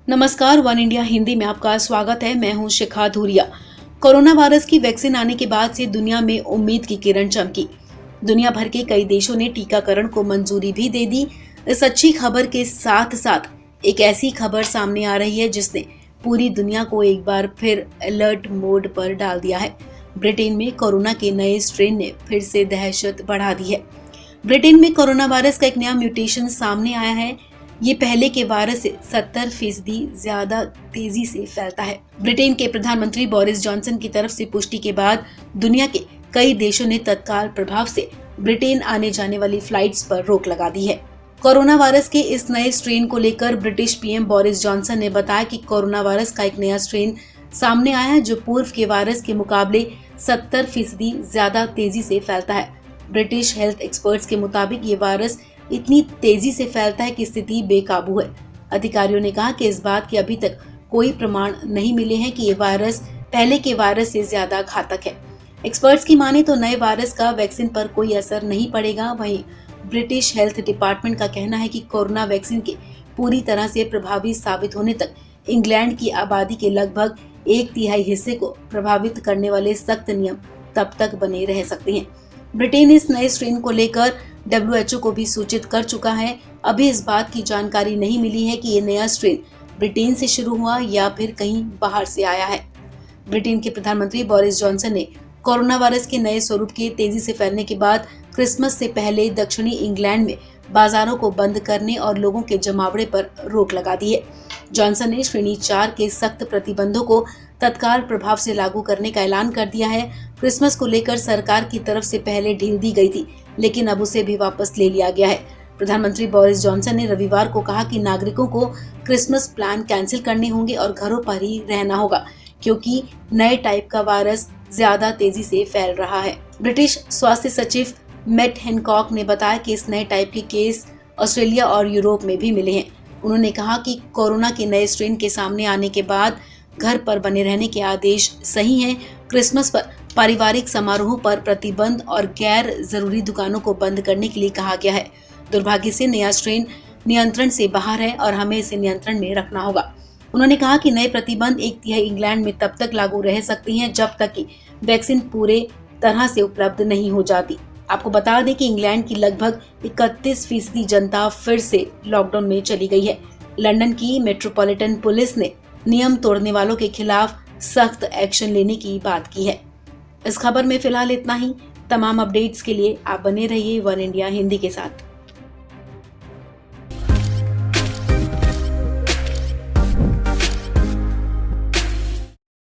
नमस्कार, one India Hindi में आपका स्वागत है। मैं हूं शिखा धूरिया। कोरोना वायरस की वैक्सीन आने के बाद से दुनिया में उम्मीद की किरण चमकी। दुनिया भर के कई देशों ने टीकाकरण को मंजूरी भी दे दी। इस अच्छी खबर के साथ साथ एक ऐसी खबर सामने आ रही है जिसने पूरी दुनिया को एक बार फिर अलर्ट मोड पर डाल दिया है। ब्रिटेन में कोरोना के नए स्ट्रेन ने फिर से दहशत बढ़ा दी है। ब्रिटेन में कोरोना वायरस का एक नया म्यूटेशन सामने आया है। ये पहले के वायरस से 70% ज्यादा तेजी से फैलता है। ब्रिटेन के प्रधानमंत्री बोरिस जॉनसन की तरफ से पुष्टि के बाद दुनिया के कई देशों ने तत्काल प्रभाव से ब्रिटेन आने जाने वाली फ्लाइट्स पर रोक लगा दी है। कोरोना वायरस के इस नए स्ट्रेन को लेकर ब्रिटिश पीएम बोरिस जॉनसन ने बताया कि कोरोना वायरस का एक नया स्ट्रेन सामने आया है जो पूर्व के वायरस के मुकाबले 70% ज्यादा तेजी से फैलता है। ब्रिटिश हेल्थ एक्सपर्ट्स के मुताबिक ये वायरस इतनी तेजी से फैलता है कि स्थिति बेकाबू है। अधिकारियों ने कहा कि इस बात के अभी तक कोई प्रमाण नहीं मिले हैं कि ये वायरस पहले के वायरस से ज्यादा घातक है। एक्सपर्ट्स की माने तो नए वायरस का वैक्सीन पर कोई असर नहीं पड़ेगा। वहीं ब्रिटिश हेल्थ डिपार्टमेंट का कहना है कि कोरोना वैक्सीन के पूरी तरह से प्रभावी साबित होने तक इंग्लैंड की आबादी के लगभग 1/3 हिस्से को प्रभावित करने वाले सख्त नियम तब तक बने रह सकते हैं। ब्रिटेन इस नए स्ट्रेन को लेकर WHO को भी सूचित कर चुका है। अभी इस बात की जानकारी नहीं मिली है कि ये नया स्ट्रेन ब्रिटेन से शुरू हुआ या फिर कहीं बाहर से आया है। ब्रिटेन के प्रधानमंत्री बोरिस जॉनसन ने कोरोना वायरस के नए स्वरूप के तेजी से फैलने के बाद क्रिसमस से पहले दक्षिणी इंग्लैंड में बाजारों को बंद करने और लोगों के जमावड़े पर रोक लगा दी है। जॉनसन ने श्रेणी 4 के सख्त प्रतिबंधों को तत्काल प्रभाव से लागू करने का ऐलान कर दिया है। क्रिसमस को लेकर सरकार की तरफ से पहले ढील दी गई थी, लेकिन अब उसे भी वापस ले लिया गया है। प्रधानमंत्री बोरिस जॉनसन ने रविवार को कहा कि नागरिकों को क्रिसमस प्लान कैंसिल करने होंगे और घरों पर ही रहना होगा, क्योंकि नए टाइप का वायरस ज्यादा तेजी से फैल रहा है। ब्रिटिश स्वास्थ्य सचिव मैट हैनकॉक ने बताया कि इस नए टाइप के केस ऑस्ट्रेलिया और यूरोप में भी मिले हैं। उन्होंने कहा कि कोरोना के नए स्ट्रेन के सामने आने के बाद घर पर बने रहने के आदेश सही हैं। क्रिसमस पर पारिवारिक समारोहों पर प्रतिबंध और गैर जरूरी दुकानों को बंद करने के लिए कहा गया है। दुर्भाग्य से नया स्ट्रेन नियंत्रण से बाहर है और हमें इसे नियंत्रण में रखना होगा। उन्होंने कहा कि नए प्रतिबंध 1/3 इंग्लैंड में तब तक लागू रह सकती हैं जब तक कि वैक्सीन पूरे तरह से उपलब्ध नहीं हो जाती। आपको बता दें कि इंग्लैंड की लगभग 31% जनता फिर से लॉकडाउन में चली गई है। लंदन की मेट्रोपॉलिटन पुलिस ने नियम तोड़ने वालों के खिलाफ सख्त एक्शन लेने की बात की है। इस खबर में फिलहाल इतना ही। तमाम अपडेट्स के लिए आप बने रहिए वन इंडिया हिंदी के साथ।